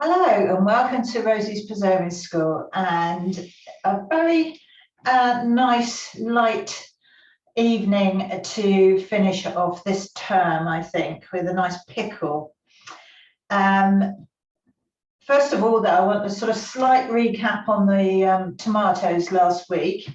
Hello and welcome to Rosie's Preserving School, and a very nice light evening to finish off this term, I think, with a nice pickle. First of all, though, I want a sort of slight recap on the tomatoes last week,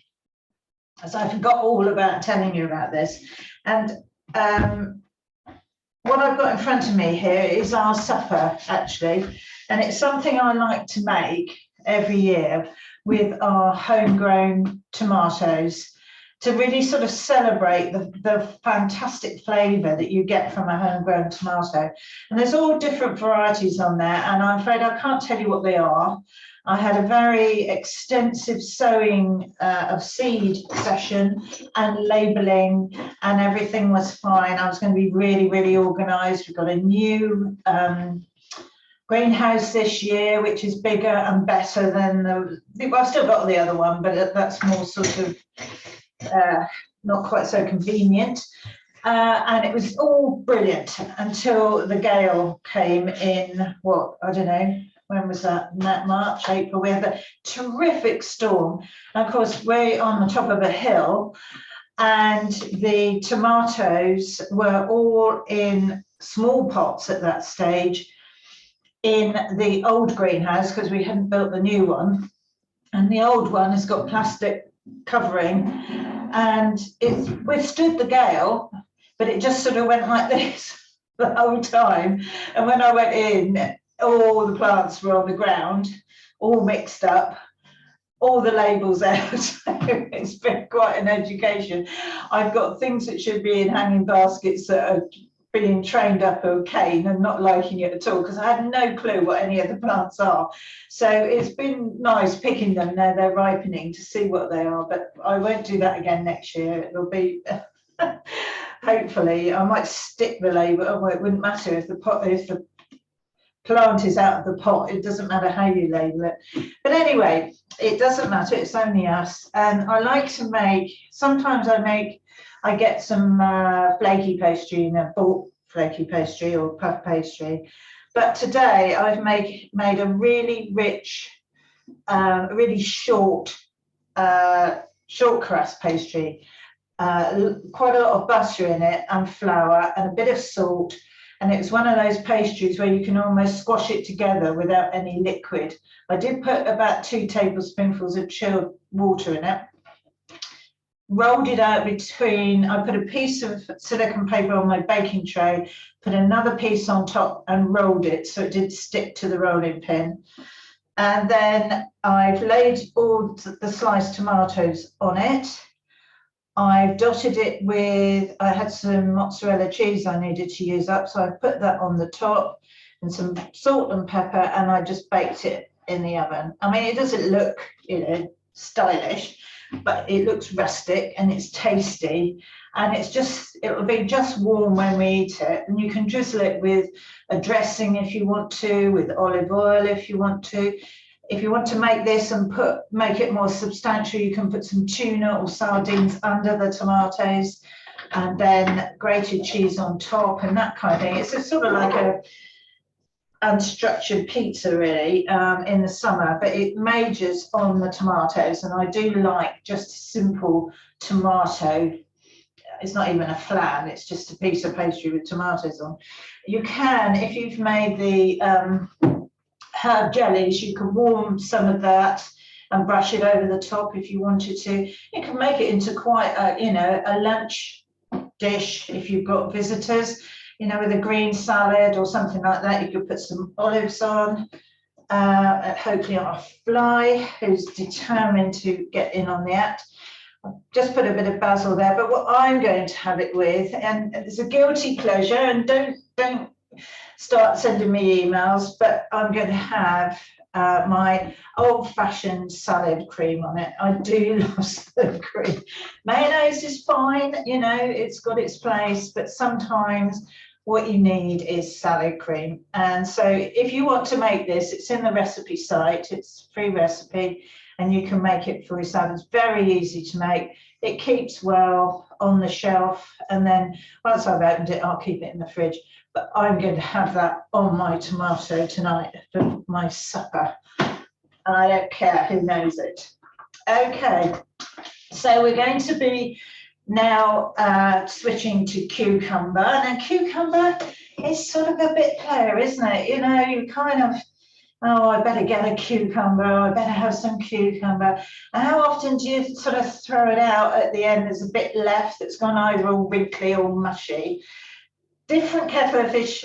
as I forgot all about telling you about this. And what I've got in front of me here is our supper, actually. And it's something I like to make every year with our homegrown tomatoes to really sort of celebrate the fantastic flavour that you get from a homegrown tomato. And there's all different varieties on there, and I'm afraid I can't tell you what they are. I had a very extensive sowing of seed session and labelling, and everything was fine. I was going to be really, really organised. We've got a new greenhouse this year, which is bigger and better than well, I've still got the other one, but that's more sort of not quite so convenient. And it was all brilliant until the gale came in, I don't know, when was that? March, April. We had a terrific storm. And of course, we're on the top of a hill, and the tomatoes were all in small pots at that stage in the old greenhouse, because we hadn't built the new one. And the old one has got plastic covering, and it withstood the gale, but it just sort of went like this the whole time. And when I went in, all the plants were on the ground, all mixed up, all the labels out. It's been quite an education. I've got things that should be in hanging baskets that are being trained up a cane and not liking it at all, because I had no clue what any of the plants are. So it's been nice picking them now they're ripening to see what they are, but I won't do that again next year. It'll be hopefully I might stick the label. Oh, it wouldn't matter if the plant is out of the pot. It doesn't matter how you label it. But anyway, it doesn't matter. It's only us. And I like to make, sometimes I get some flaky pastry, bulk flaky pastry or puff pastry. But today I've made a really rich, really short crust pastry. Quite a lot of butter in it and flour and a bit of salt. And it was one of those pastries where you can almost squash it together without any liquid. I did put about 2 tablespoonfuls of chilled water in it. Rolled it out I put a piece of silicone paper on my baking tray, put another piece on top and rolled it so it did stick to the rolling pin. And then I've laid all the sliced tomatoes on it. I've dotted it with, I had some mozzarella cheese I needed to use up, so I put that on the top and some salt and pepper, and I just baked it in the oven. I mean, it doesn't look, stylish, but it looks rustic and it's tasty, and it'll be just warm when we eat it. And you can drizzle it with a dressing if you want to, with olive oil if you want to. If you want to make this and make it more substantial, you can put some tuna or sardines under the tomatoes, and then grated cheese on top and that kind of thing. It's sort of like a unstructured pizza, really, in the summer, but it majors on the tomatoes. And I do like just a simple tomato. It's not even a flan, it's just a piece of pastry with tomatoes on. You can, if you've made the herb jellies, you can warm some of that and brush it over the top if you wanted to. You can make it into quite a lunch dish if you've got visitors, with a green salad or something like that. You could put some olives on, hopefully on a fly who's determined to get in on the act. Just put a bit of basil there, but what I'm going to have it with, and it's a guilty pleasure, and don't start sending me emails, but I'm going to have my old-fashioned salad cream on it. I do love salad cream. Mayonnaise is fine, it's got its place, but sometimes what you need is salad cream. And so if you want to make this, it's in the recipe site, it's a free recipe, and you can make it for your salad. It's very easy to make. It keeps well on the shelf, and then once I've opened it, I'll keep it in the fridge. But I'm going to have that on my tomato tonight for my supper. And I don't care who knows it. Okay, so we're going to be now switching to cucumber. Now, cucumber is sort of a bit player, isn't it? You know, you kind of, oh, I better get a cucumber, I better have some cucumber. And how often do you sort of throw it out at the end? There's a bit left that's gone either all wrinkly or mushy. Different kettle of fish,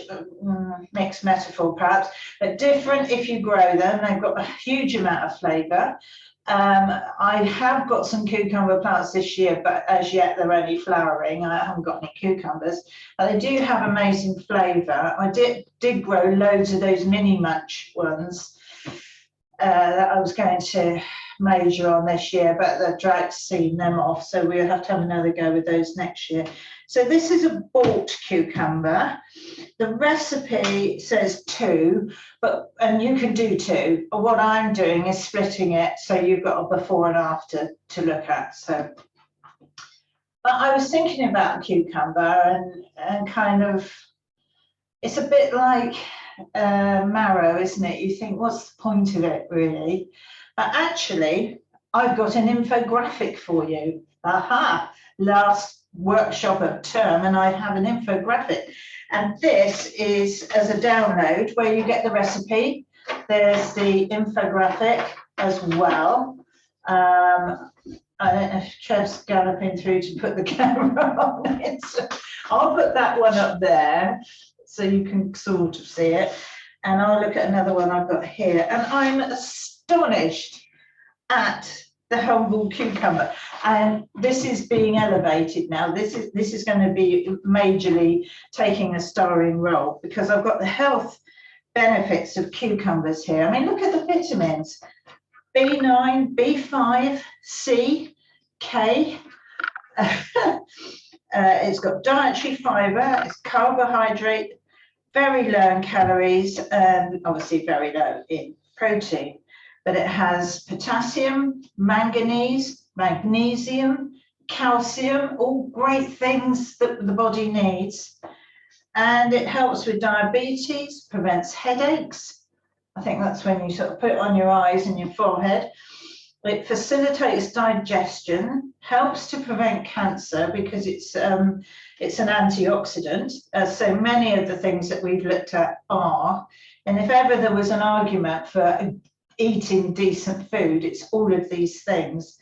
mixed metaphor perhaps, but different if you grow them. They've got a huge amount of flavour. I have got some cucumber plants this year, but as yet they're only flowering. I haven't got any cucumbers, but they do have amazing flavour. I did grow loads of those mini munch ones that I was going to major on this year, but the drought's seen them off, so we'll have to have another go with those next year. So this is a bought cucumber. The recipe says 2, and you can do 2. But what I'm doing is splitting it, so you've got a before and after to look at. So, but I was thinking about cucumber and kind of, it's a bit like marrow, isn't it? You think, what's the point of it, really? But actually, I've got an infographic for you. Aha! Last workshop of term, and I have an infographic. And this is as a download where you get the recipe. There's the infographic as well. I don't know if Chev's galloping through to put the camera on it. So I'll put that one up there so you can sort of see it. And I'll look at another one I've got here. And I'm astonished at the humble cucumber. And this is being elevated now. This is going to be majorly taking a starring role, because I've got the health benefits of cucumbers here. I mean, look at the vitamins: B9, B5, C, K. It's got dietary fibre, it's carbohydrate, very low in calories, and obviously very low in protein. But it has potassium, manganese, magnesium, calcium, all great things that the body needs. And it helps with diabetes, prevents headaches. I think that's when you sort of put it on your eyes and your forehead. It facilitates digestion, helps to prevent cancer because it's an antioxidant, as so many of the things that we've looked at are. And if ever there was an argument for eating decent food, it's all of these things.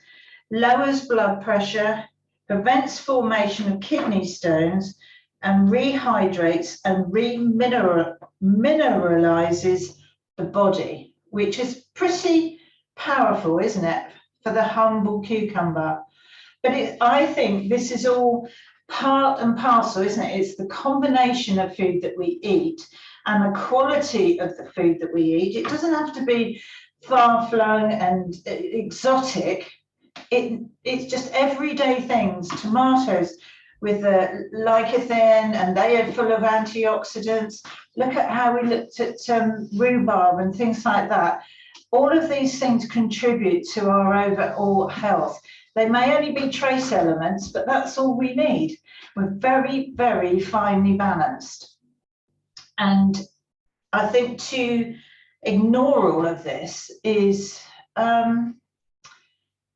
Lowers blood pressure, prevents formation of kidney stones, and rehydrates and remineralizes the body, which is pretty powerful, isn't it, for the humble cucumber? But I think this is all part and parcel, isn't it? It's the combination of food that we eat and the quality of the food that we eat. It doesn't have to be far-flung and exotic. It's just everyday things. Tomatoes with the licopene, and they are full of antioxidants. Look at how we looked at rhubarb and things like that. All of these things contribute to our overall health. They may only be trace elements, but that's all we need. We're very, very finely balanced. And I think to ignore all of this is,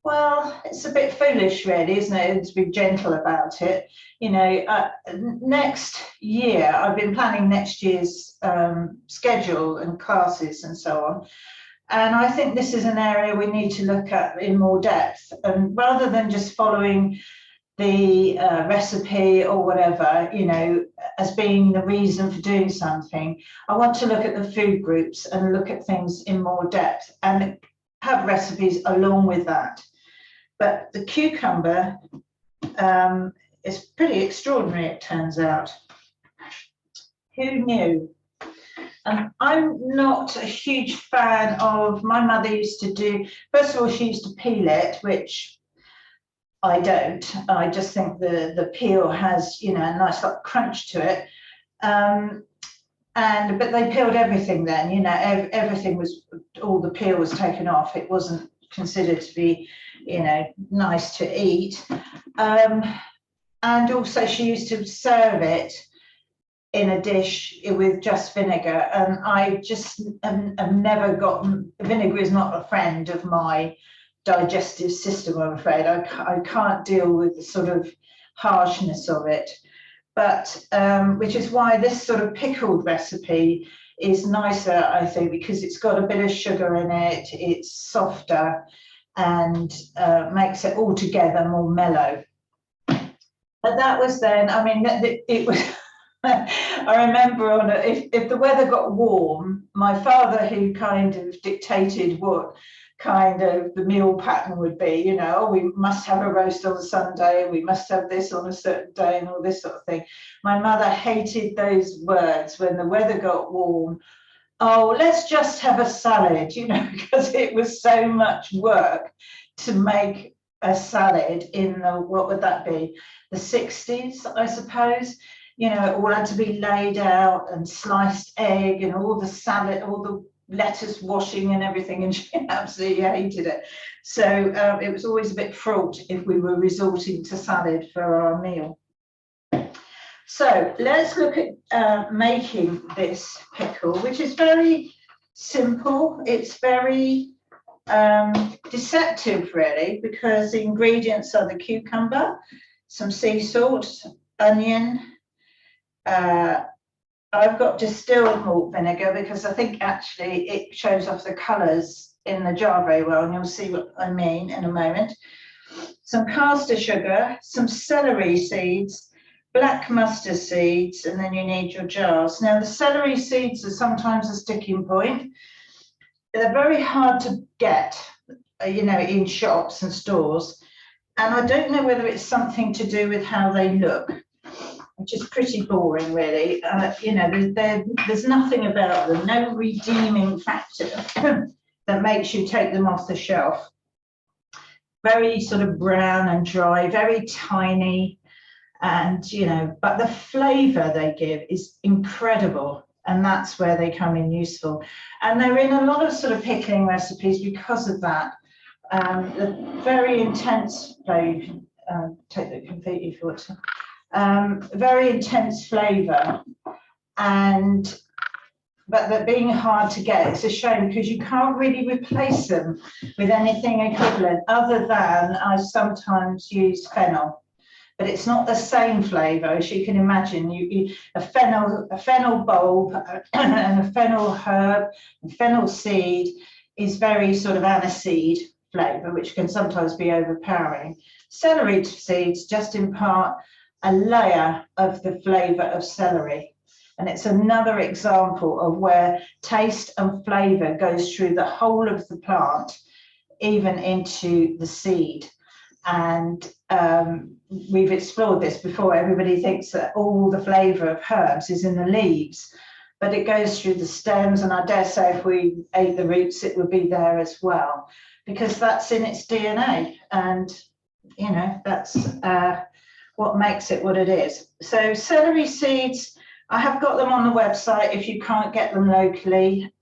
well, it's a bit foolish, really, isn't it? And to be gentle about it. You know, next year, I've been planning next year's schedule and classes and so on. And I think this is an area we need to look at in more depth. And rather than just following the recipe or whatever, you know, as being the reason for doing something, I want to look at the food groups and look at things in more depth and have recipes along with that. But the cucumber is pretty extraordinary, it turns out. Who knew? I'm not a huge fan of, my mother used to do, first of all, she used to peel it, which I don't. I just think the peel has, you know, a nice like crunch to it. But they peeled everything then, you know, everything was, all the peel was taken off. It wasn't consider to be, you know, nice to eat. And also she used to serve it in a dish with just vinegar, and I just have never gotten, vinegar is not a friend of my digestive system, I'm afraid. I can't deal with the sort of harshness of it, but which is why this sort of pickled recipe is nicer, I think, because it's got a bit of sugar in it, it's softer, and makes it altogether more mellow. But that was then, I mean, it was, I remember if the weather got warm, my father, who kind of dictated what kind of the meal pattern would be, you know, oh, we must have a roast on a Sunday, we must have this on a certain day, and all this sort of thing. My mother hated those words when the weather got warm. Oh, let's just have a salad, you know, because it was so much work to make a salad in the, what would that be, the 60s, I suppose. You know, it all had to be laid out, and sliced egg and all the salad, all the lettuce washing and everything, and she absolutely hated it. So it was always a bit fraught if we were resorting to salad for our meal. So let's look at making this pickle, which is very simple. It's very deceptive, really, because the ingredients are the cucumber, some sea salt, onion. I've got distilled malt vinegar because I think actually it shows off the colours in the jar very well, and you'll see what I mean in a moment. Some caster sugar, some celery seeds, black mustard seeds, and then you need your jars. Now, the celery seeds are sometimes a sticking point. They're very hard to get, you know, in shops and stores. And I don't know whether it's something to do with how they look, which is pretty boring, really. You know, there's nothing about them, no redeeming factor that makes you take them off the shelf. Very sort of brown and dry, very tiny. And, you know, but the flavour they give is incredible. And that's where they come in useful. And they're in a lot of sort of pickling recipes because of that. The very intense flavour, take that completely if you want to. Very intense flavour, but they're being hard to get. It's a shame because you can't really replace them with anything equivalent other than I sometimes use fennel. But it's not the same flavour, as you can imagine. A fennel bulb and a fennel herb, and fennel seed is very sort of aniseed flavour, which can sometimes be overpowering. Celery seeds just impart a layer of the flavour of celery. And it's another example of where taste and flavour goes through the whole of the plant, even into the seed. And we've explored this before. Everybody thinks that all the flavour of herbs is in the leaves, but it goes through the stems, and I dare say if we ate the roots it would be there as well, because that's in its DNA, and you know, that's what makes it what it is. So celery seeds, I have got them on the website if you can't get them locally,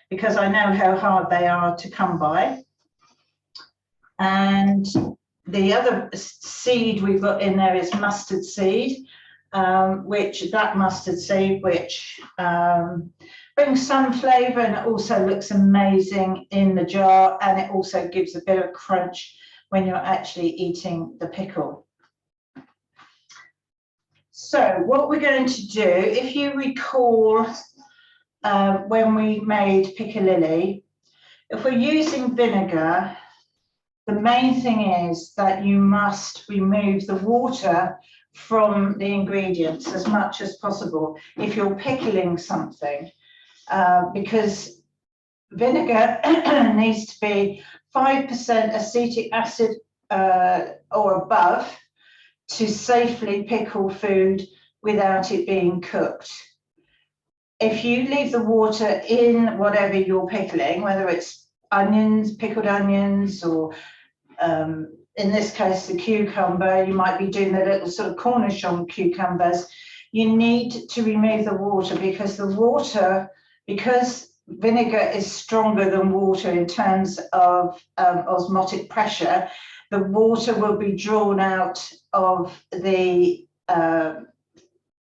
because I know how hard they are to come by. And the other seed we've got in there is mustard seed, black mustard seed, which brings some flavour, and it also looks amazing in the jar, and it also gives a bit of crunch when you're actually eating the pickle. So what we're going to do, if you recall when we made piccalilli, if we're using vinegar, the main thing is that you must remove the water from the ingredients as much as possible if you're pickling something, because vinegar needs to be 5% acetic acid or above to safely pickle food without it being cooked. If you leave the water in whatever you're pickling, whether it's onions, pickled onions, or in this case the cucumber, you might be doing the little sort of cornichon cucumbers, you need to remove the water, because the water, because vinegar is stronger than water in terms of osmotic pressure, the water will be drawn out of the,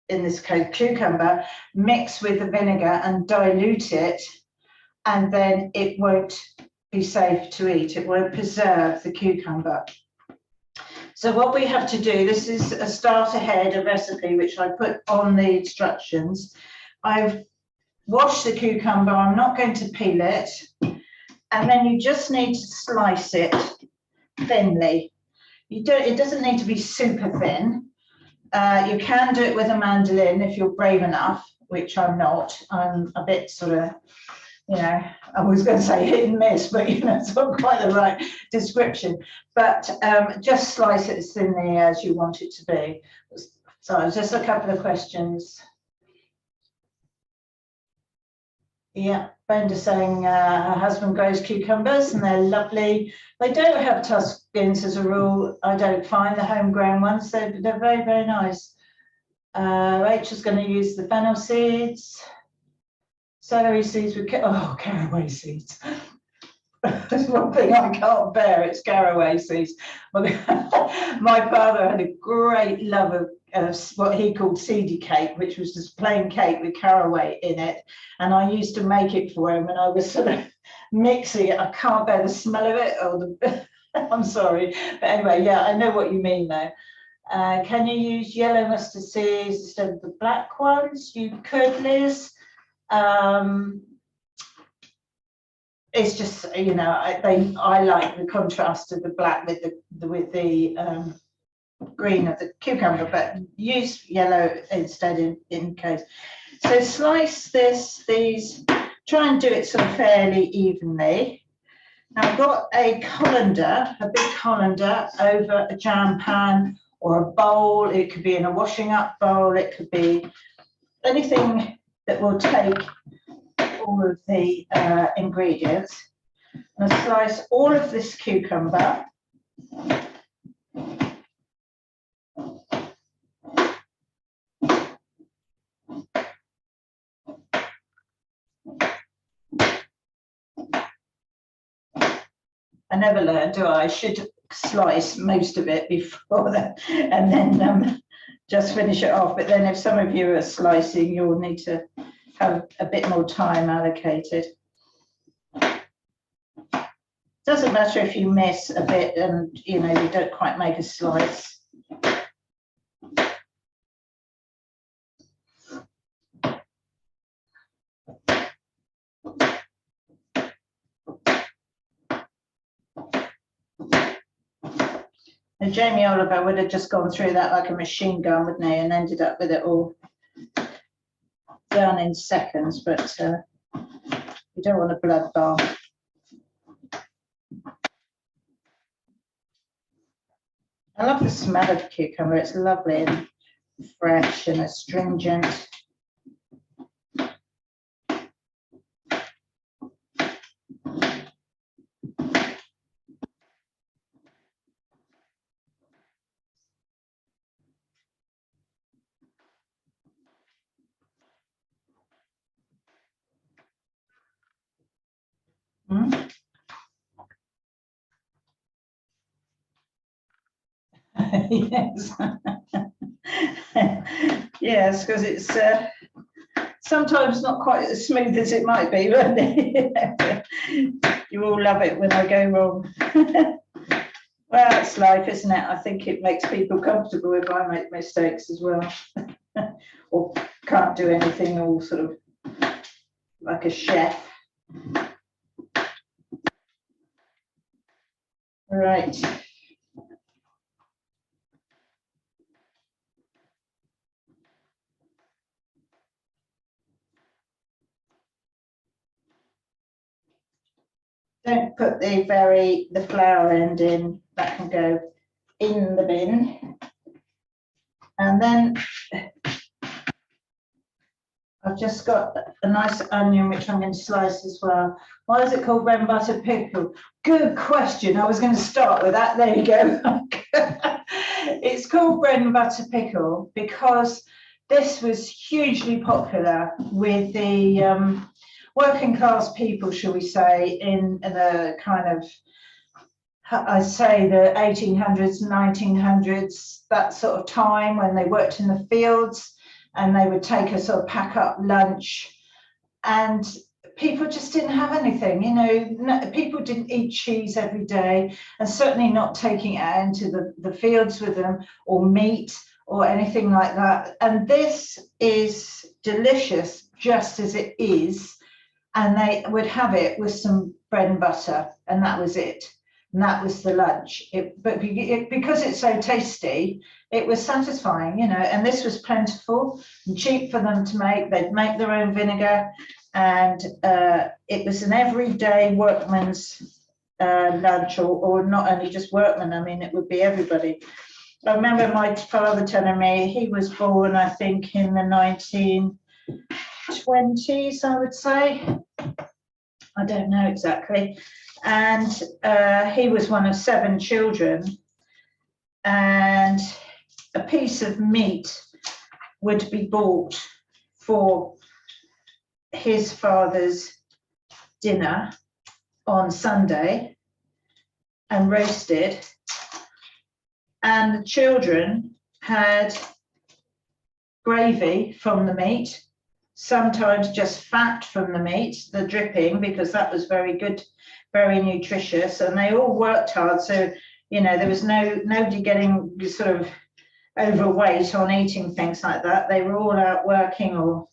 in this case, cucumber, mix with the vinegar and dilute it, and then it won't be safe to eat. It won't preserve the cucumber. So what we have to do, this is a starter head, a recipe which I put on the instructions. I've washed the cucumber, I'm not going to peel it, and then you just need to slice it thinly. It doesn't need to be super thin. You can do it with a mandolin if you're brave enough, which I'm not. I'm a bit sort of, you know, I was going to say hit and miss, but you know, it's not quite the right description. But just slice it as thinly as you want it to be. So just a couple of questions. Yeah, Brenda saying her husband grows cucumbers and they're lovely. They don't have tough skins as a rule. I don't find the homegrown ones. They're very, very nice. Rachel's going to use the fennel seeds. Celery seeds with, oh, caraway seeds. There's one thing I can't bear, it's caraway seeds. My father had a great love of what he called seedy cake, which was just plain cake with caraway in it. And I used to make it for him, and I was sort of mixing it. I can't bear the smell of it, or the, I'm sorry. But anyway, yeah, I know what you mean though. Can you use yellow mustard seeds instead of the black ones? You could, Liz. It's just, you know, I like the contrast of the black with the green of the cucumber, but use yellow instead in case. So slice these, try and do it sort of fairly evenly. Now I've got a colander, a big colander over a jam pan or a bowl. It could be in a washing up bowl. It could be anything that will take all of the ingredients. And slice all of this cucumber. I never learned, do I? I should slice most of it before that, and then just finish it off. But then if some of you are slicing, you'll need to have a bit more time allocated. Doesn't matter if you miss a bit and you know you don't quite make a slice. And Jamie Oliver would have just gone through that like a machine gun, wouldn't he, and ended up with it all done in seconds, but you don't want a bloodbath. I love the smell of cucumber. It's lovely and fresh and astringent. Mm. Yes. Yes, because it's sometimes not quite as smooth as it might be, but you all love it when I go wrong. Well, it's life, isn't it? I think it makes people comfortable if I make mistakes as well. Or can't do anything, all sort of like a chef. Right. Don't put the flower end in, that can go in the bin. And then I've just got a nice onion, which I'm going to slice as well. Why is it called bread and butter pickle? Good question. I was going to start with that. There you go. It's called bread and butter pickle because this was hugely popular with the working class people, shall we say, in the kind of, I say the 1800s, 1900s, that sort of time when they worked in the fields and they would take a sort of pack up lunch, and people just didn't have anything, you know, people didn't eat cheese every day, and certainly not taking it out into the fields with them, or meat or anything like that. And this is delicious just as it is, and they would have it with some bread and butter, and that was it. And that was the lunch. Because it's so tasty, it was satisfying, you know, and this was plentiful and cheap for them to make. They'd make their own vinegar, and it was an everyday workman's lunch, or not only just workmen, I mean, it would be everybody. I remember my father telling me he was born, I think, in the 1920s, I would say. I don't know exactly. And he was one of 7 children, and a piece of meat would be bought for his father's dinner on Sunday and roasted, and the children had gravy from the meat, sometimes just fat from the meat, the dripping, because that was very good, very nutritious, and they all worked hard. So, you know, there was nobody getting sort of overweight on eating things like that. They were all out working, or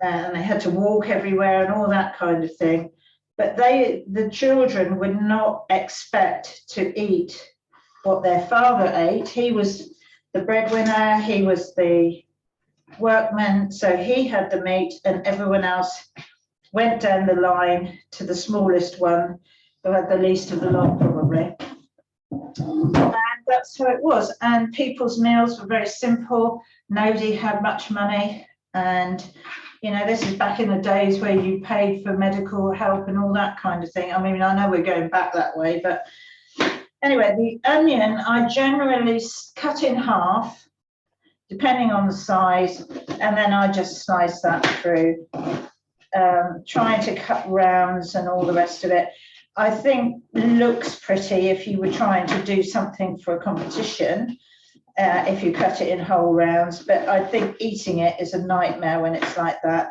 and they had to walk everywhere and all that kind of thing. But the children would not expect to eat what their father ate. He was the breadwinner, he was the workman, so he had the meat, and everyone else went down the line to the smallest one, who had the least of the lot, probably. And that's how it was. And people's meals were very simple. Nobody had much money, and you know, this is back in the days where you paid for medical help and all that kind of thing. I mean, I know we're going back that way, but anyway, the onion I generally cut in half, depending on the size, and then I just slice that through, trying to cut rounds and all the rest of it. I think looks pretty if you were trying to do something for a competition, if you cut it in whole rounds, but I think eating it is a nightmare when it's like that,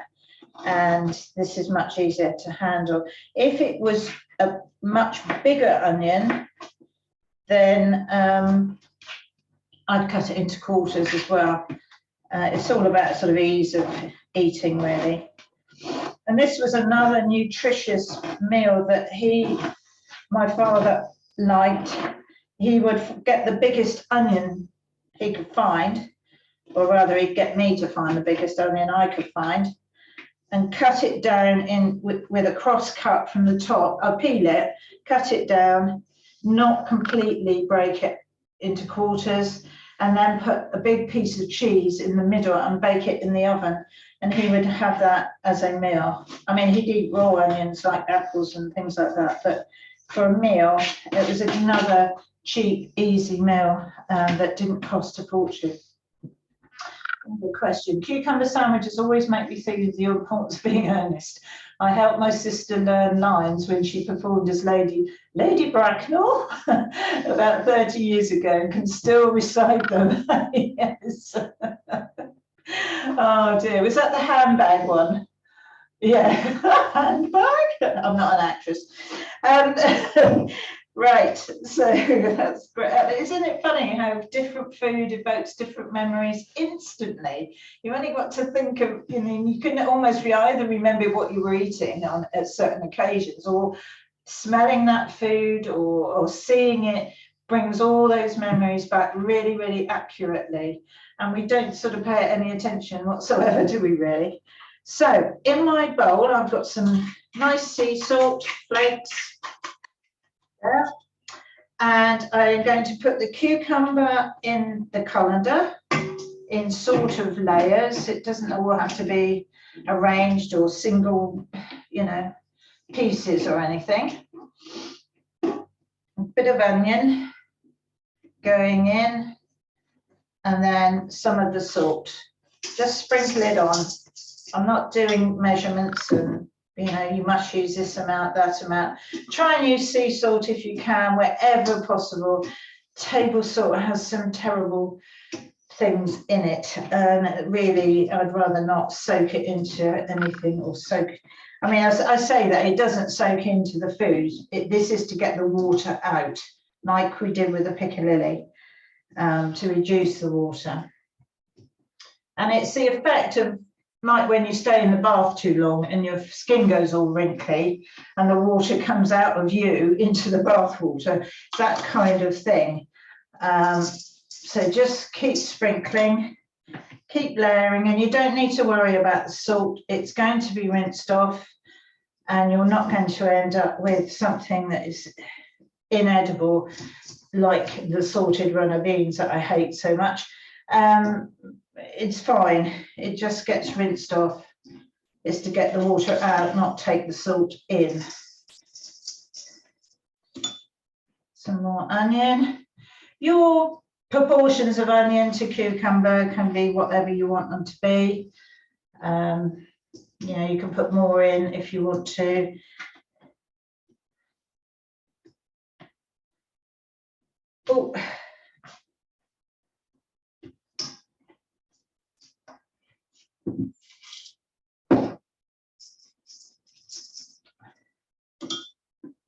and this is much easier to handle. If it was a much bigger onion, then I'd cut it into quarters as well. It's all about sort of ease of eating, really. And this was another nutritious meal that my father liked. He would get the biggest onion he could find, or rather he'd get me to find the biggest onion I could find, and cut it down with a cross cut from the top. I'll peel it, cut it down, not completely break it into quarters, and then put a big piece of cheese in the middle and bake it in the oven, and he would have that as a meal. I mean, he'd eat raw onions like apples and things like that, but for a meal, it was another cheap, easy meal that didn't cost a fortune. Good question. Cucumber sandwiches always make me think of the importance of being earnest. I helped my sister learn lines when she performed as Lady Bracknell about 30 years ago, and can still recite them. Yes. Oh dear, was that the handbag one? Yeah, handbag? I'm not an actress. Right, so that's great. Isn't it funny how different food evokes different memories instantly? You've only got to think of, you know, you can almost either remember what you were eating on at certain occasions, or smelling that food, or seeing it brings all those memories back really, really accurately. And we don't sort of pay any attention whatsoever, do we really? So in my bowl, I've got some nice sea salt flakes. Yeah. And I'm going to put the cucumber in the colander in sort of layers. It doesn't all have to be arranged or single, you know, pieces or anything. A bit of onion going in, and then some of the salt. Just sprinkle it on. I'm not doing measurements and You know, you must use this amount, that amount. Try and use sea salt if you can, wherever possible. Table salt has some terrible things in it, and really I'd rather not soak it into anything, or soak, I mean, I say that it doesn't soak into the food. This is to get the water out, like we did with the piccalilli, to reduce the water. And it's the effect of, like when you stay in the bath too long and your skin goes all wrinkly and the water comes out of you into the bath water, that kind of thing. So just keep sprinkling, keep layering, and you don't need to worry about the salt. It's going to be rinsed off, and you're not going to end up with something that is inedible, like the salted runner beans that I hate so much. It's fine, it just gets rinsed off. It's to get the water out, not take the salt in. Some more onion. Your proportions of onion to cucumber can be whatever you want them to be. You know, you can put more in if you want to. Oh.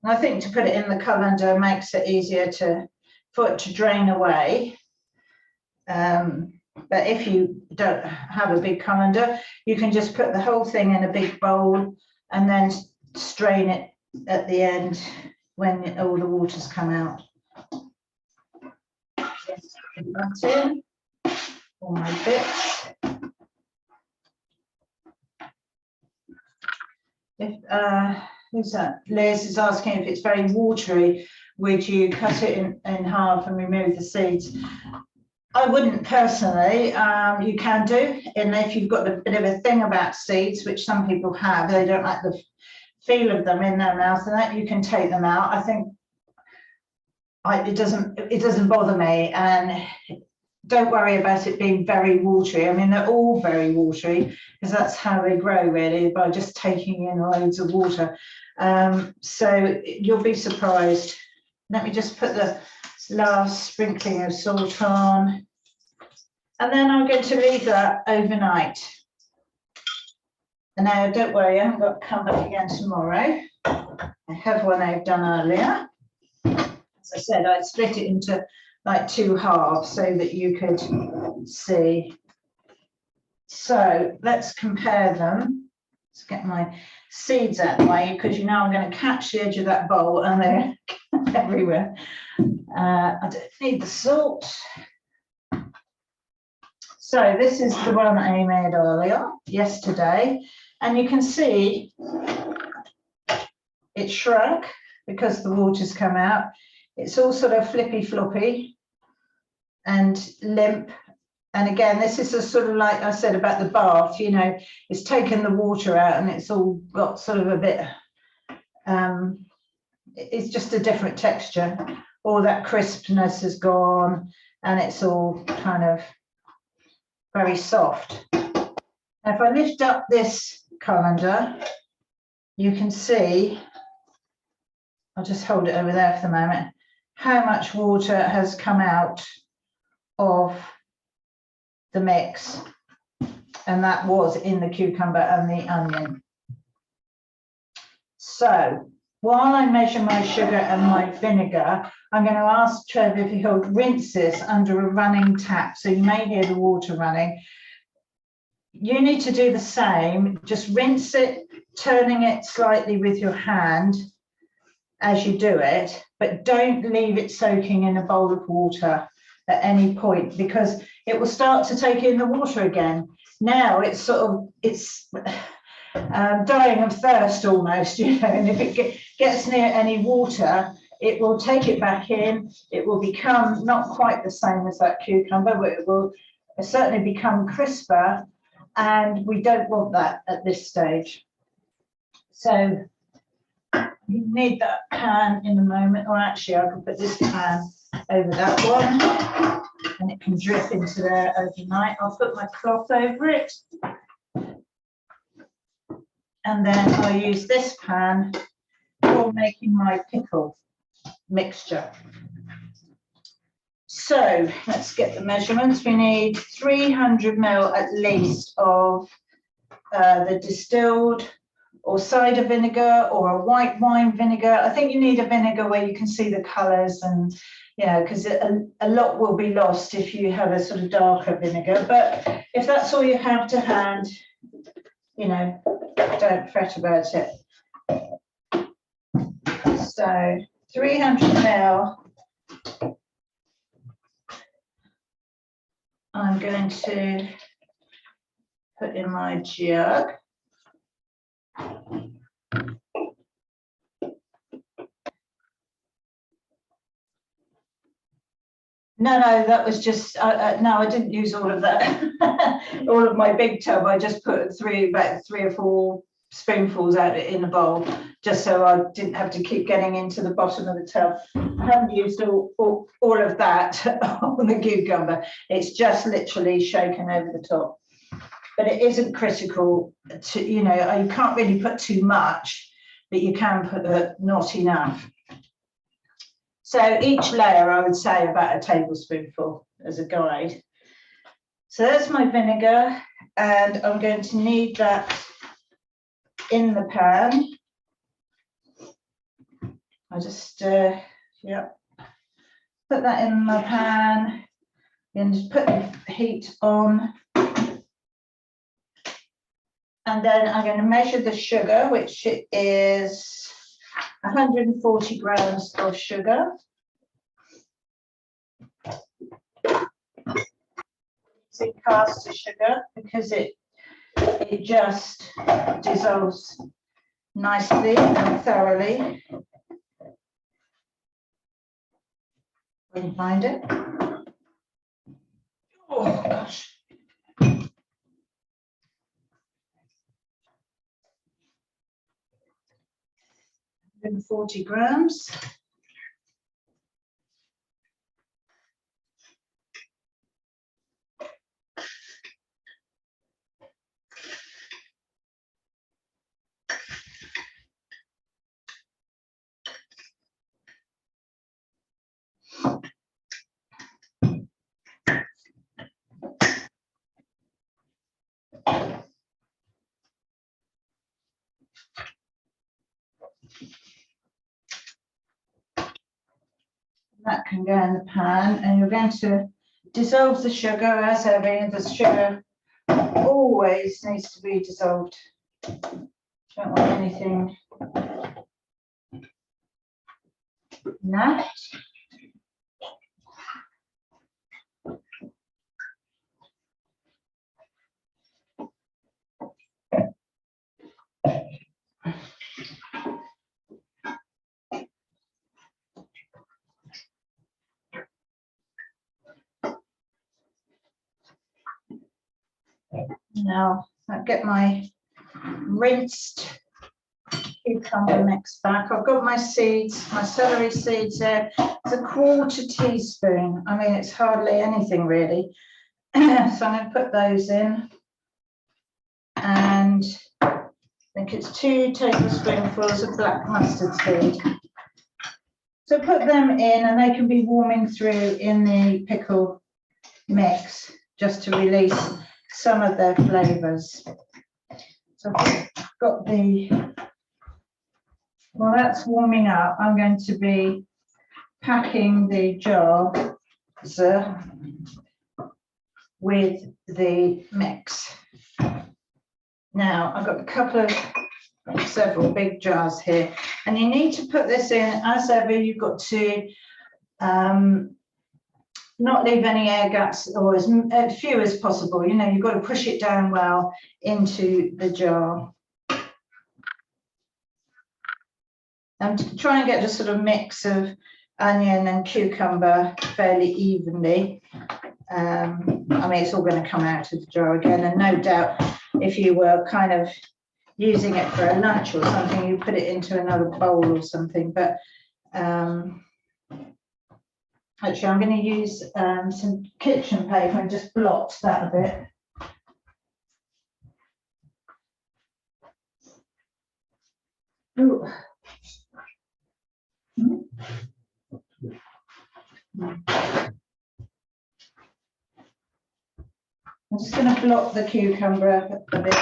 I think to put it in the colander makes it easier for it to drain away. But if you don't have a big colander, you can just put the whole thing in a big bowl and then strain it at the end when all the water's come out. That's in all my bits. If who's that? Liz is asking if it's very watery, would you cut it in half and remove the seeds? I wouldn't personally. You can do, and if you've got a bit of a thing about seeds, which some people have, they don't like the feel of them in their mouth, and that you can take them out. I think it doesn't bother me, and don't worry about it being very watery. I mean, they're all very watery because that's how they grow, really, by just taking in loads of water. So you'll be surprised. Let me just put the last sprinkling of salt on, and then I'm going to leave that overnight. And now, don't worry, I haven't got to come back again tomorrow. I have one I've done earlier. As I said, I split it into like 2 halves so that you could see. So let's compare them. Let's get my seeds out of the way, because you know I'm going to catch the edge of that bowl and they're everywhere. I don't need the salt. So this is the one I made earlier, yesterday, and you can see it shrunk because the water's come out. It's all sort of flippy floppy and limp. And again, this is a sort of, like I said about the bath, you know, it's taken the water out and it's all got sort of a bit, it's just a different texture. All that crispness is gone and it's all kind of very soft. Now, if I lift up this colander, you can see, I'll just hold it over there for the moment, how much water has come out of the mix, and that was in the cucumber and the onion. So while I measure my sugar and my vinegar, I'm going to ask Trevor if he'll rinse this under a running tap, so you may hear the water running. You need to do the same, just rinse it, turning it slightly with your hand as you do it, but don't leave it soaking in a bowl of water at any point, because it will start to take in the water again. Now it's sort of, it's dying of thirst almost, you know, and if it gets near any water, it will take it back in. It will become not quite the same as that cucumber, but it will certainly become crisper, and we don't want that at this stage. So you need that pan in a moment, or actually I can put this pan over that one and it can drip into there overnight. I'll put my cloth over it and then I'll use this pan for making my pickle mixture. So let's get the measurements. We need 300 ml at least of the distilled or cider vinegar or a white wine vinegar. I think you need a vinegar where you can see the colours, and you know, because a lot will be lost if you have a sort of darker vinegar. But if that's all you have to hand, you know, don't fret about it. So 300 ml. I'm going to put in my jug. No, that was just, no, I didn't use all of that, all of my big tub. I just put about three or four spoonfuls out in a bowl, just so I didn't have to keep getting into the bottom of the tub. I haven't used all of that on the cucumber. It's just literally shaken over the top. But it isn't critical to, you know, you can't really put too much, but you can put not enough. So each layer, I would say about a tablespoonful as a guide. So that's my vinegar, and I'm going to knead that in the pan. I just, put that in my pan and just put the heat on. And then I'm going to measure the sugar, which is 140 grams of sugar. It's caster sugar because it just dissolves nicely and thoroughly when you find it. Oh gosh. 140 grams. That can go in the pan, and you're going to dissolve the sugar as ever. The sugar always needs to be dissolved. Don't want anything left. Now I'll get my rinsed cucumber mix back. I've got my seeds, my celery seeds there. It's a 1/4 teaspoon. I mean, it's hardly anything really. So I'm going to put those in, and I think it's 2 tablespoonfuls of black mustard seed. So put them in, and they can be warming through in the pickle mix just to release some of their flavours. So I've got while that's warming up, I'm going to be packing the jar with the mix. Now I've got several big jars here, and you need to put this in as ever. You've got to not leave any air gaps, or as few as possible. You know, you've got to push it down well into the jar. And try and get a sort of mix of onion and cucumber fairly evenly. I mean, it's all going to come out of the jar again, and no doubt if you were kind of using it for a lunch or something, you put it into another bowl or something. But actually, I'm going to use some kitchen paper and just blot that a bit. Ooh. I'm just going to block the cucumber up a bit.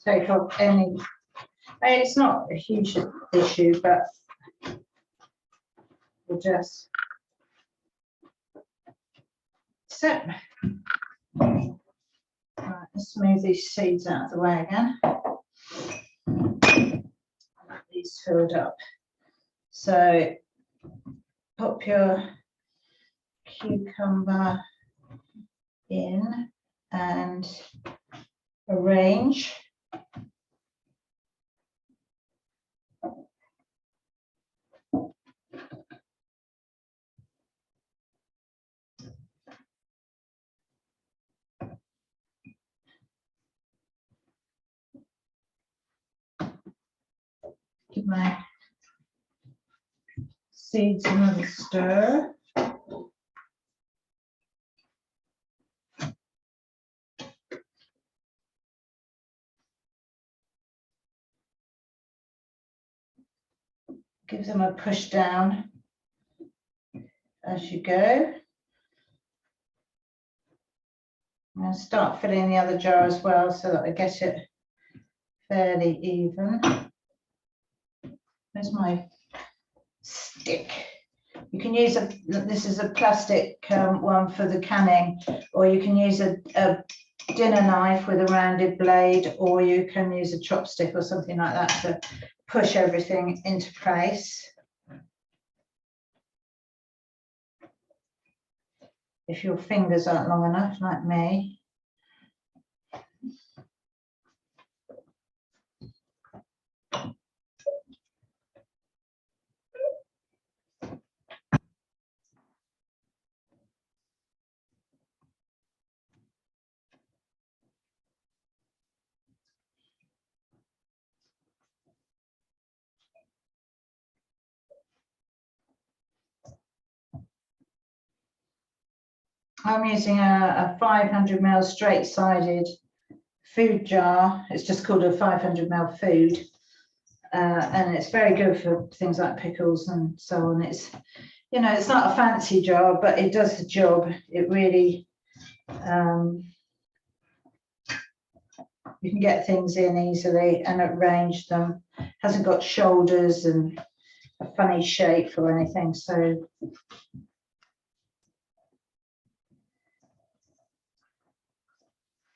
Take off any, it's not a huge issue, but we'll just set. Right, let's move these seeds out of the way again. These filled up. So pop your cucumber in and arrange. Give my seeds another stir. Give them a push down as you go. I'm going to start filling the other jar as well so that I get it fairly even. There's my stick. You can use this is a plastic one for the canning, or you can use a dinner knife with a rounded blade, or you can use a chopstick or something like that to push everything into place. If your fingers aren't long enough, like me. I'm using a 500 ml straight-sided food jar. It's just called a 500 ml food, and it's very good for things like pickles and so on. It's, you know, it's not a fancy jar, but it does the job. It really, you can get things in easily and arrange them. Hasn't got shoulders and a funny shape or anything, so.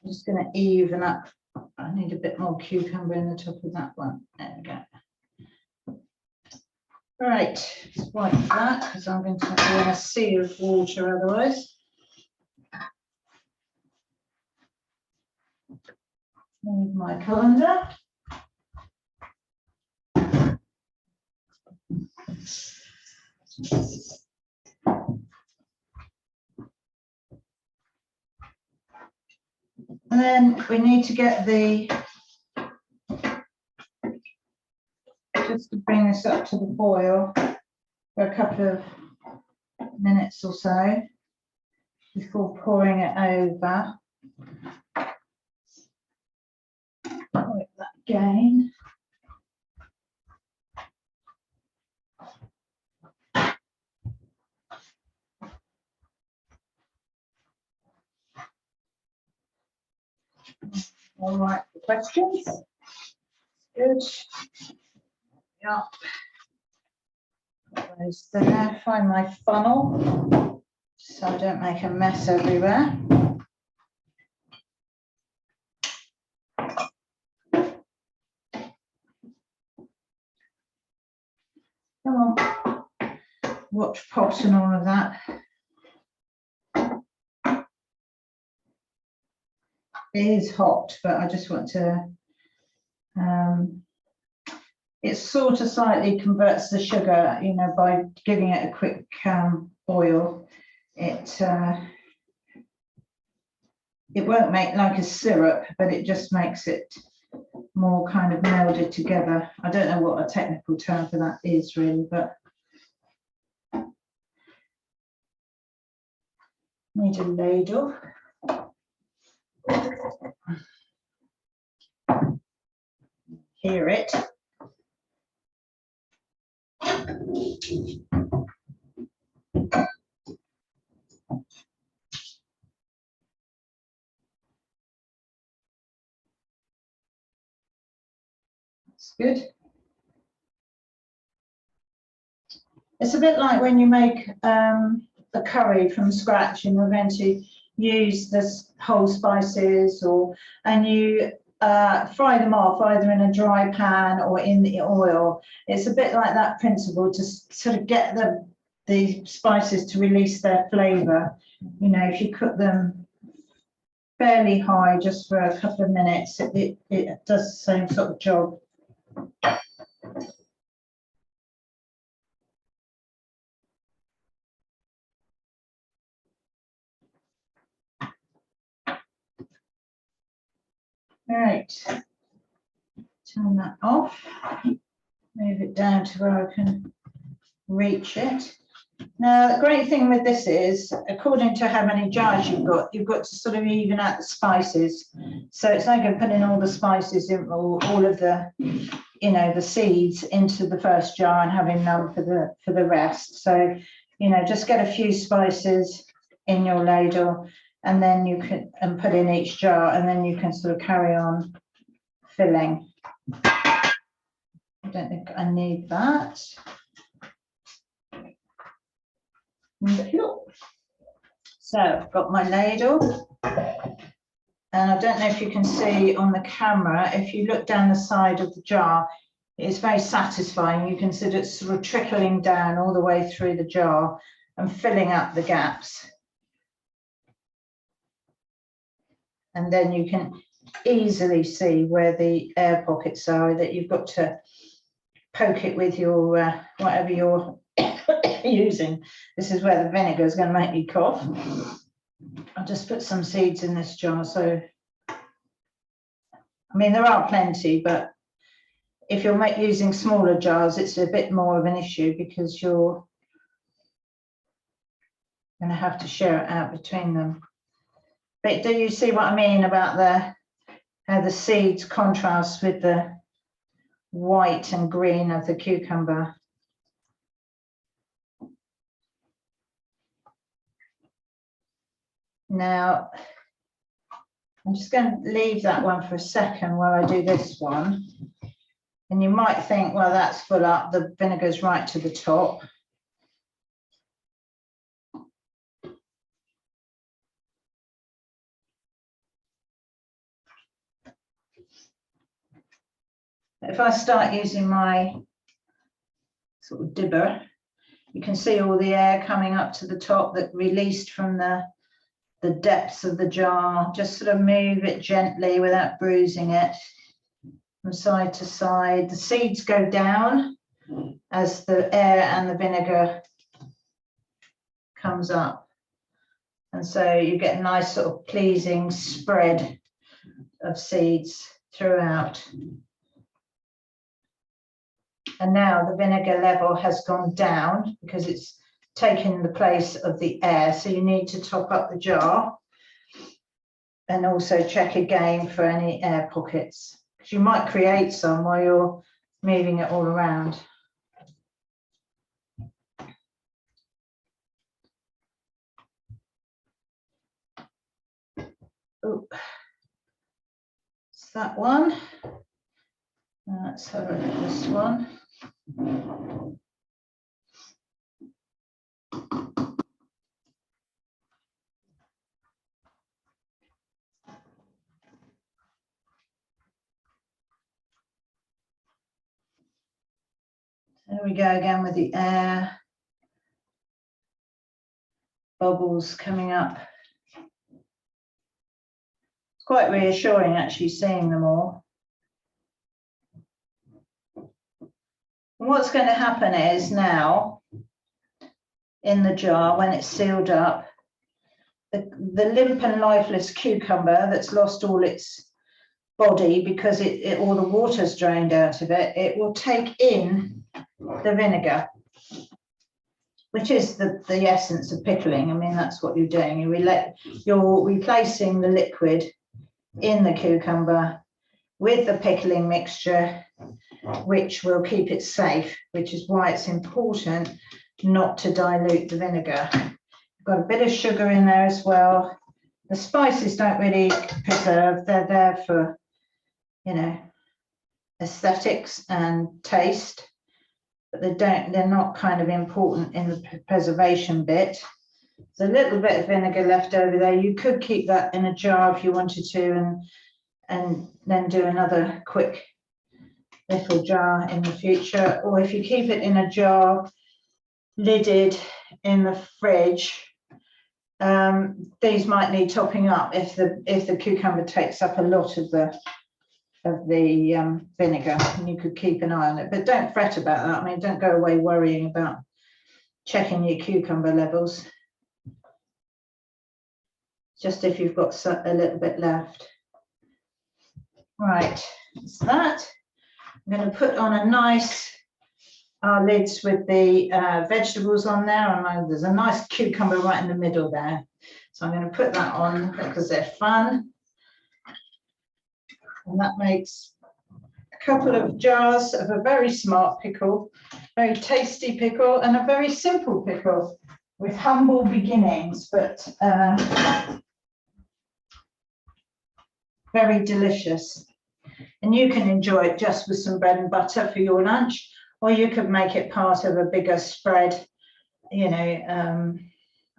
I'm just going to even up. I need a bit more cucumber in the top of that one. There we go. Right, let's wipe that because I'm going to be in a sea of water otherwise. Move my colander. And then we need to get just to bring this up to the boil for a couple of minutes or so before pouring it over. Wipe that again. All right, the questions. Good. Yeah. Those there. Find my funnel so I don't make a mess everywhere. Come on. Watch pot and all of that. It is hot, but I just want to, it sort of slightly converts the sugar, you know, by giving it a quick boil. It won't make like a syrup, but it just makes it more kind of melded together. I don't know what a technical term for that is really, but need a ladle. hear it. That's good. It's a bit like when you make a curry from scratch and you're going to use the whole spices, and you fry them off either in a dry pan or in the oil. It's a bit like that principle to sort of get the spices to release their flavour. You know, if you cook them fairly high just for a couple of minutes, it does the same sort of job. Right, turn that off, move it down to where I can reach it. Now, the great thing with this is, according to how many jars you've got to sort of even out the spices. So it's no good putting all the spices in, all of the, you know, the seeds into the first jar and having none for the rest. So, you know, just get a few spices in your ladle, and then you can put in each jar, and then you can sort of carry on filling. I don't think I need that. So I've got my ladle, and I don't know if you can see on the camera, if you look down the side of the jar, it's very satisfying. You can see it sort of trickling down all the way through the jar and filling up the gaps. And then you can easily see where the air pockets are, that you've got to poke it with your whatever you're using. This is where the vinegar is going to make me cough. I'll just put some seeds in this jar. So, I mean, there are plenty, but if you're using smaller jars, it's a bit more of an issue because you're going to have to share it out between them. But do you see what I mean about how the seeds contrast with the white and green of the cucumber? Now, I'm just going to leave that one for a second while I do this one. And you might think, well, that's full up, the vinegar's right to the top. If I start using my sort of dibber, you can see all the air coming up to the top that released from the depths of the jar. Just sort of move it gently without bruising it from side to side. The seeds go down as the air and the vinegar comes up. And so you get a nice sort of pleasing spread of seeds throughout. And now the vinegar level has gone down because it's taken the place of the air. So you need to top up the jar and also check again for any air pockets, because you might create some while you're moving it all around. Oh, it's that one. Let's have a look at this one. There we go again with the air. Bubbles coming up. It's quite reassuring actually seeing them all. What's going to happen is now in the jar, when it's sealed up, the limp and lifeless cucumber that's lost all its body because all the water's drained out of it, it will take in the vinegar, which is the essence of pickling. I mean, that's what you're doing. You're replacing the liquid in the cucumber with the pickling mixture, which will keep it safe, which is why it's important not to dilute the vinegar. I've got a bit of sugar in there as well. The spices don't really preserve, they're there for, you know, aesthetics and taste, but they're not kind of important in the preservation bit. There's a little bit of vinegar left over there. You could keep that in a jar if you wanted to, and then do another quick little jar in the future. Or if you keep it in a jar, lidded in the fridge, these might need topping up if the cucumber takes up a lot of the vinegar, and you could keep an eye on it, but don't fret about that. I mean, don't go away worrying about checking your cucumber levels, just if you've got a little bit left. Right, that's that. I'm going to put on a nice lids with the vegetables on there, and there's a nice cucumber right in the middle there, so I'm going to put that on because they're fun. And that makes a couple of jars of a very smart pickle, very tasty pickle, and a very simple pickle with humble beginnings, but very delicious. And you can enjoy it just with some bread and butter for your lunch, or you could make it part of a bigger spread. You know,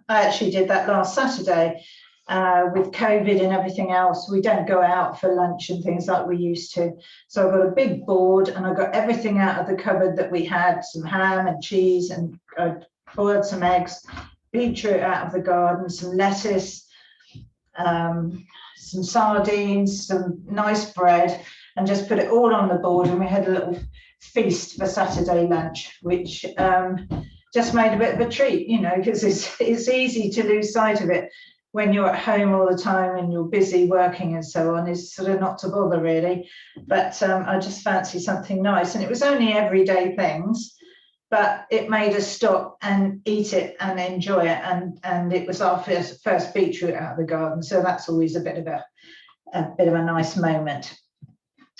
I actually did that last Saturday. With COVID and everything else, we don't go out for lunch and things like we used to. So I've got a big board and I got everything out of the cupboard that we had, some ham and cheese, and I boiled some eggs, beetroot out of the garden, some lettuce, some sardines, some nice bread, and just put it all on the board. And we had a little feast for Saturday lunch, which just made a bit of a treat, you know, because it's easy to lose sight of it when you're at home all the time and you're busy working and so on. Is sort of not to bother really, but I just fancy something nice, and it was only everyday things, but it made us stop and eat it and enjoy it, and it was our first beetroot out of the garden, so that's always a bit of a nice moment.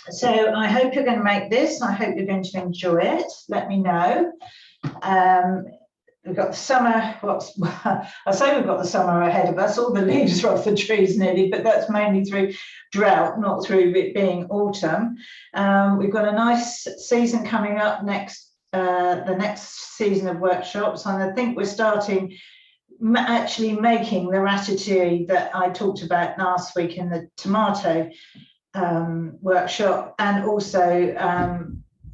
So I hope you're going to make this. I hope you're going to enjoy it. Let me know. We've got the summer, I say we've got the summer ahead of us, all the leaves are off the trees nearly, but that's mainly through drought, not through it being autumn. We've got a nice season coming up next, the next season of workshops, and I think we're starting actually making the ratatouille that I talked about last week in the tomato workshop, and also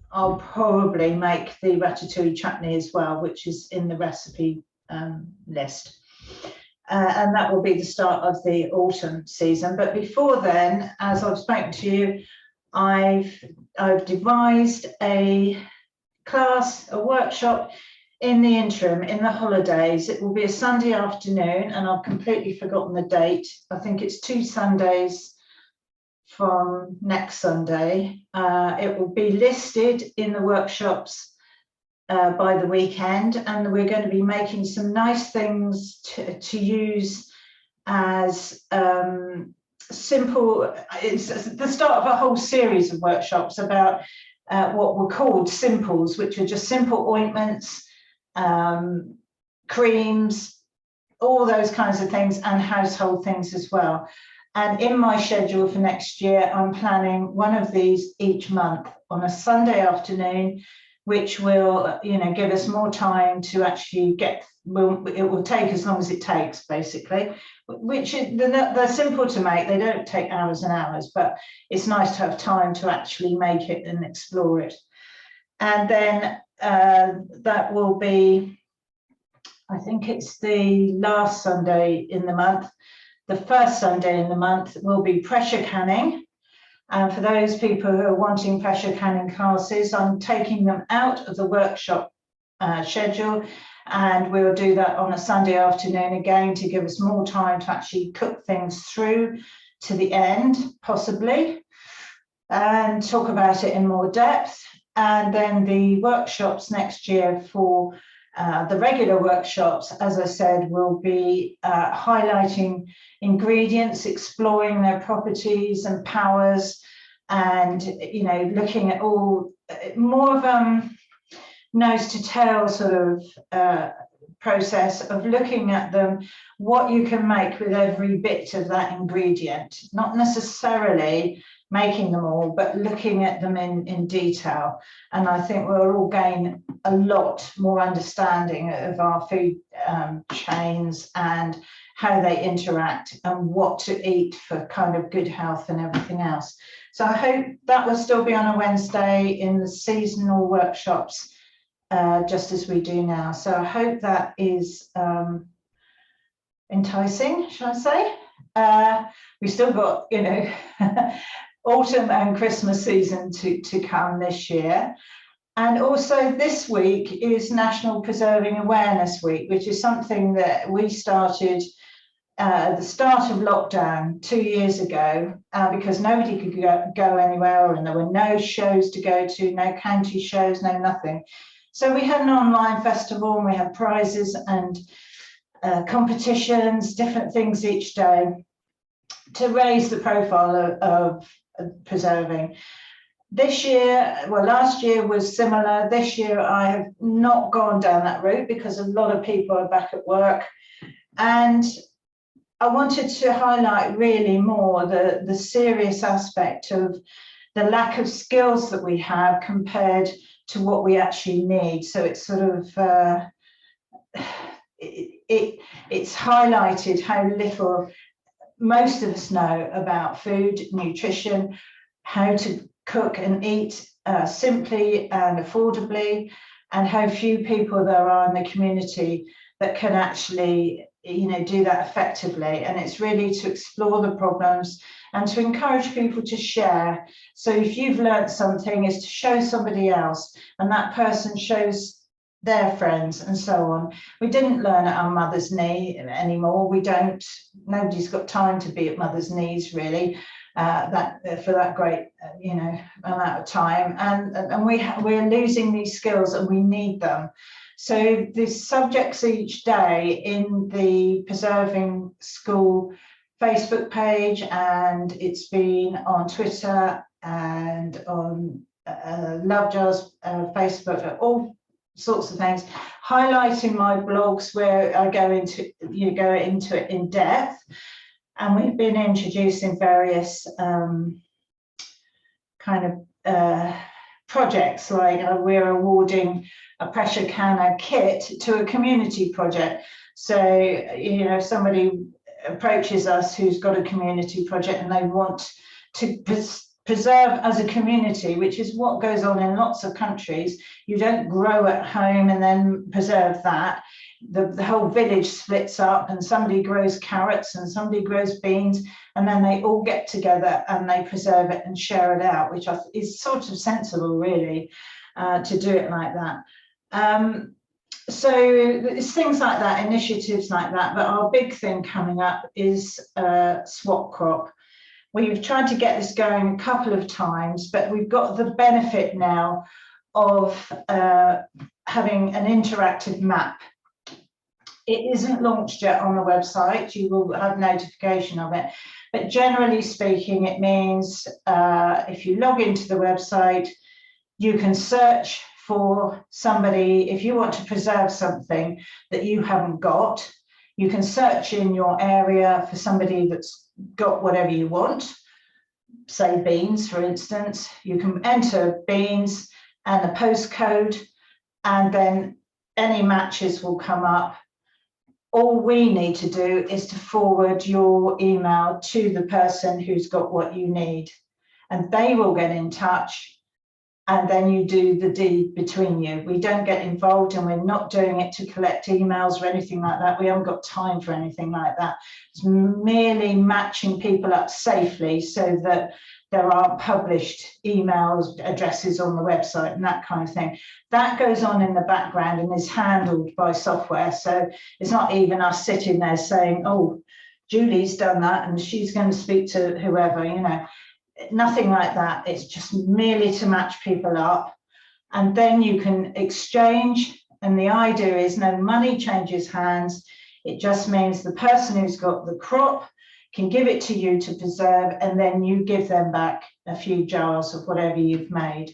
I'll probably make the ratatouille chutney as well, which is in the recipe list. And that will be the start of the autumn season. But before then, as I've spoken to you, I've devised a class, a workshop in the interim, in the holidays. It will be a Sunday afternoon, and I've completely forgotten the date. I think it's 2 Sundays from next Sunday. It will be listed in the workshops by the weekend, and we're going to be making some nice things to use as simple. It's the start of a whole series of workshops about what were called simples, which are just simple ointments, creams, all those kinds of things, and household things as well. And in my schedule for next year, I'm planning one of these each month on a Sunday afternoon, which will, you know, give us more time to actually it will take as long as it takes, basically, which they're simple to make. They don't take hours and hours, but it's nice to have time to actually make it and explore it. And then that will be, I think it's the last Sunday in the month. The first Sunday in the month will be pressure canning. And for those people who are wanting pressure canning classes, I'm taking them out of the workshop schedule, and we'll do that on a Sunday afternoon again to give us more time to actually cook things through to the end, possibly, and talk about it in more depth. And then the workshops next year for the regular workshops, as I said, will be highlighting ingredients, exploring their properties and powers, and, you know, looking at all more of nose to tail sort of process of looking at them, what you can make with every bit of that ingredient, not necessarily making them all, but looking at them in detail. And I think we'll all gain a lot more understanding of our food chains and how they interact and what to eat for kind of good health and everything else. So I hope that will still be on a Wednesday in the seasonal workshops, just as we do now. So I hope that is enticing, shall I say? We've still got, you know, autumn and Christmas season to come this year. And also this week is National Preserving Awareness Week, which is something that we started at the start of lockdown 2 years ago, because nobody could go anywhere, and there were no shows to go to, no county shows, no nothing. So we had an online festival, and we had prizes and competitions, different things each day to raise the profile of preserving. This year, well, last year was similar. This year I have not gone down that route because a lot of people are back at work, and I wanted to highlight really more the serious aspect of the lack of skills that we have compared to what we actually need. So it's sort of it's highlighted how little most of us know about food, nutrition, how to cook and eat simply and affordably, and how few people there are in the community that can actually, you know, do that effectively. And it's really to explore the problems and to encourage people to share. So if you've learned something, is to show somebody else, and that person shows their friends and so on. We didn't learn at our mother's knee anymore. We don't, nobody's got time to be at mother's knees really, for that great, you know, amount of time. And we're losing these skills, and we need them. So the subjects each day in the Preserving School Facebook page, and it's been on Twitter and on Lovejar's Facebook, all sorts of things, highlighting my blogs where I go into it in depth. And we've been introducing various kind of projects, like we're awarding a pressure canner kit to a community project. So, you know, if somebody approaches us who's got a community project and they want to preserve as a community, which is what goes on in lots of countries. You don't grow at home and then preserve that. The whole village splits up, and somebody grows carrots and somebody grows beans, and then they all get together and they preserve it and share it out, which is sort of sensible really, to do it like that. So it's things like that, initiatives like that. But our big thing coming up is swap crop. We've tried to get this going a couple of times, but we've got the benefit now of having an interactive map. It isn't launched yet on the website. You will have notification of it. But generally speaking, it means if you log into the website, you can search for somebody. If you want to preserve something that you haven't got, you can search in your area for somebody that's got whatever you want, say beans, for instance. You can enter beans and the postcode, and then any matches will come up. All we need to do is to forward your email to the person who's got what you need, and they will get in touch, and then you do the deed between you. We don't get involved, and we're not doing it to collect emails or anything like that. We haven't got time for anything like that. It's merely matching people up safely so that there aren't published emails, addresses on the website and that kind of thing. That goes on in the background and is handled by software. So it's not even us sitting there saying, oh, Julie's done that and she's going to speak to whoever, you know. Nothing like that. It's just merely to match people up, and then you can exchange. And the idea is no money changes hands. It just means the person who's got the crop can give it to you to preserve, and then you give them back a few jars of whatever you've made.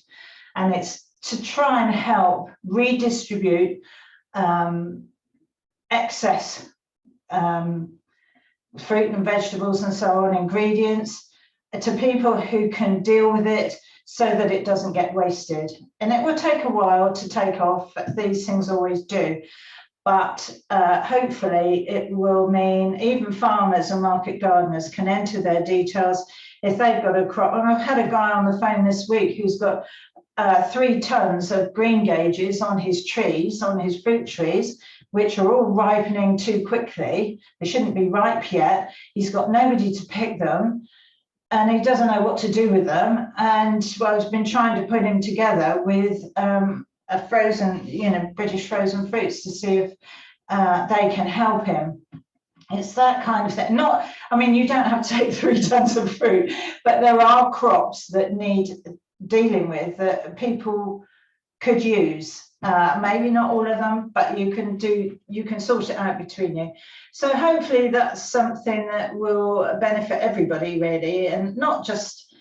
And it's to try and help redistribute excess fruit and vegetables and so on, ingredients, to people who can deal with it so that it doesn't get wasted. And it will take a while to take off, these things always do. But hopefully it will mean even farmers and market gardeners can enter their details if they've got a crop. And I've had a guy on the phone this week who's got 3 tons of green gages on his trees, on his fruit trees, which are all ripening too quickly. They shouldn't be ripe yet. He's got nobody to pick them, and he doesn't know what to do with them. And well, I've been trying to put him together with a frozen, British frozen fruits to see if they can help him. It's that kind of thing. You don't have to take 3 tons of fruit, but there are crops that need dealing with that people could use. Maybe not all of them, but you can sort it out between you. So hopefully that's something that will benefit everybody really, and not just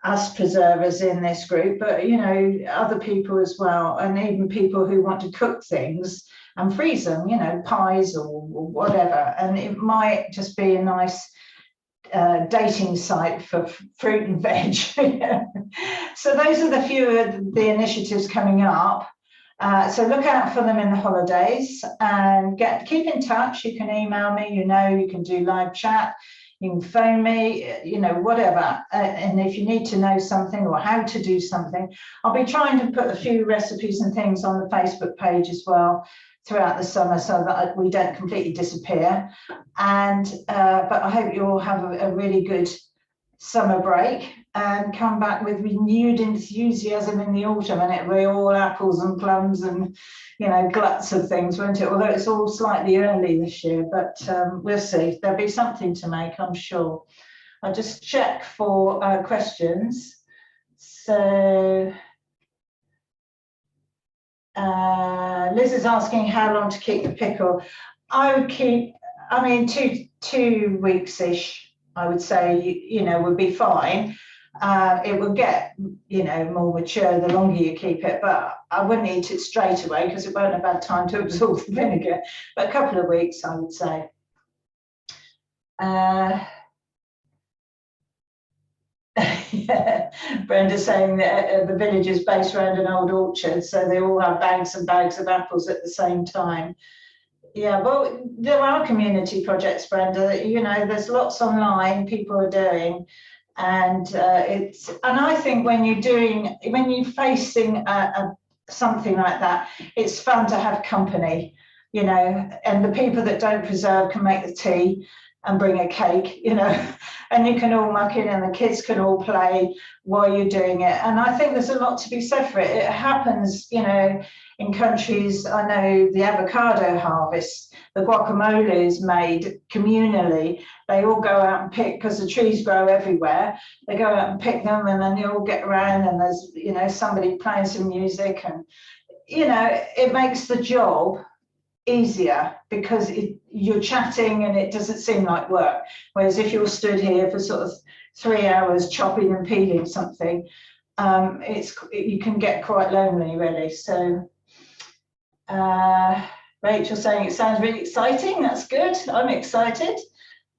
us preservers in this group, but other people as well, and even people who want to cook things and freeze them, pies or whatever. And it might just be a nice dating site for fruit and veg. So those are the few of the initiatives coming up. So look out for them in the holidays, and keep in touch. You can email me, you can do live chat, you can phone me, whatever. And if you need to know something or how to do something, I'll be trying to put a few recipes and things on the Facebook page as well throughout the summer, so that we don't completely disappear. And but I hope you all have a really good summer break and come back with renewed enthusiasm in the autumn, and it'll be all apples and plums and gluts of things, won't it? Although it's all slightly early this year, but we'll see. There'll be something to make, I'm sure. I'll just check for questions. So Liz is asking how long to keep the pickle. I would keep, 2 weeks-ish, I would say, would be fine. It will get, more mature the longer you keep it, but I wouldn't eat it straight away because it won't have had time to absorb the vinegar. But a couple of weeks, I would say. Yeah. Brenda's saying that the village is based around an old orchard, so they all have bags and bags of apples at the same time. Yeah, well, there are community projects, Brenda. There's lots online people are doing, and I think when you're facing something like that, it's fun to have company, and the people that don't preserve can make the tea and bring a cake, and you can all muck in and the kids can all play while you're doing it. And I think there's a lot to be said for it. It happens, in countries, I know the avocado harvest, the guacamole is made communally. They all go out and pick, because the trees grow everywhere. They go out and pick them, and then they all get around, and there's, somebody playing some music, and, it makes the job easier because you're chatting and it doesn't seem like work. Whereas if you're stood here for sort of 3 hours chopping and peeling something, you can get quite lonely really. So Rachel saying it sounds really exciting. That's good. I'm excited.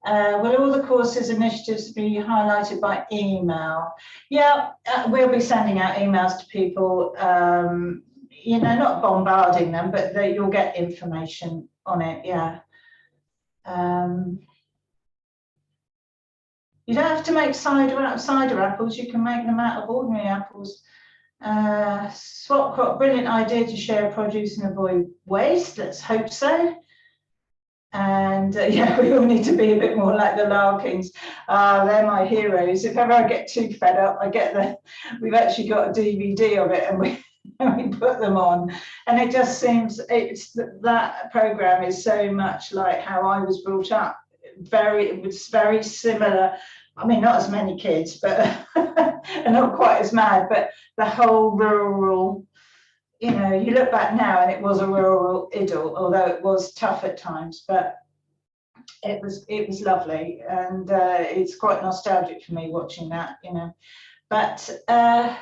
Will all the courses initiatives be highlighted by email? Yeah, we'll be sending out emails to people, not bombarding them, but you'll get information on it. Yeah. You don't have to make cider out of cider apples. You can make them out of ordinary apples. Swap crop, brilliant idea to share produce and avoid waste. Let's hope so. And we all need to be a bit more like the Larkins. They're my heroes. If ever I get too fed up, we've actually got a DVD of it, and we put them on, and it just seems that program is so much like how I was brought up. It was very similar. Not as many kids, but and not quite as mad, but the whole rural, you look back now and it was a rural idyll, although it was tough at times. But it was lovely, and it's quite nostalgic for me watching that, you know. But yeah,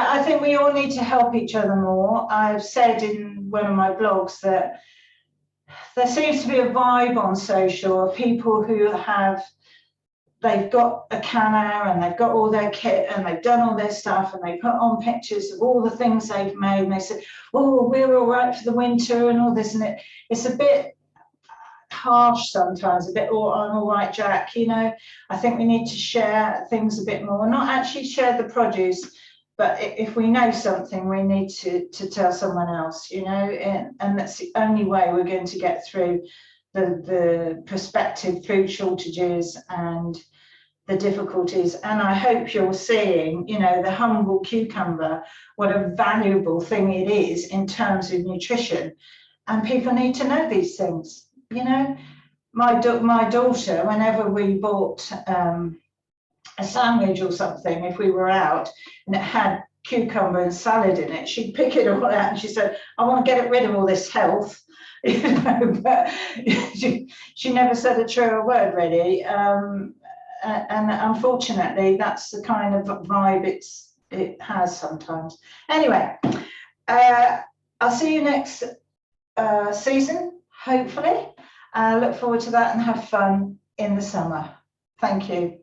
I think we all need to help each other more. I've said in one of my blogs that there seems to be a vibe on social of people who they've got a canner and they've got all their kit and they've done all their stuff and they put on pictures of all the things they've made and they say, oh, we're all right for the winter and all this, and it's a bit harsh sometimes, a bit, oh, I'm all right, Jack, you know. I think we need to share things a bit more, not actually share the produce, but if we know something, we need to tell someone else, you know, and that's the only way we're going to get through the prospective food shortages and the difficulties. And I hope you're seeing, you know, the humble cucumber, what a valuable thing it is in terms of nutrition. And people need to know these things, you know. My daughter, whenever we bought a sandwich or something, if we were out and it had cucumber and salad in it, she'd pick it all out and she said, I want to get rid of all this health. You know, but she never said a truer word, really. And unfortunately, that's the kind of vibe it has sometimes. Anyway, I'll see you next season, hopefully. Look forward to that and have fun in the summer. Thank you.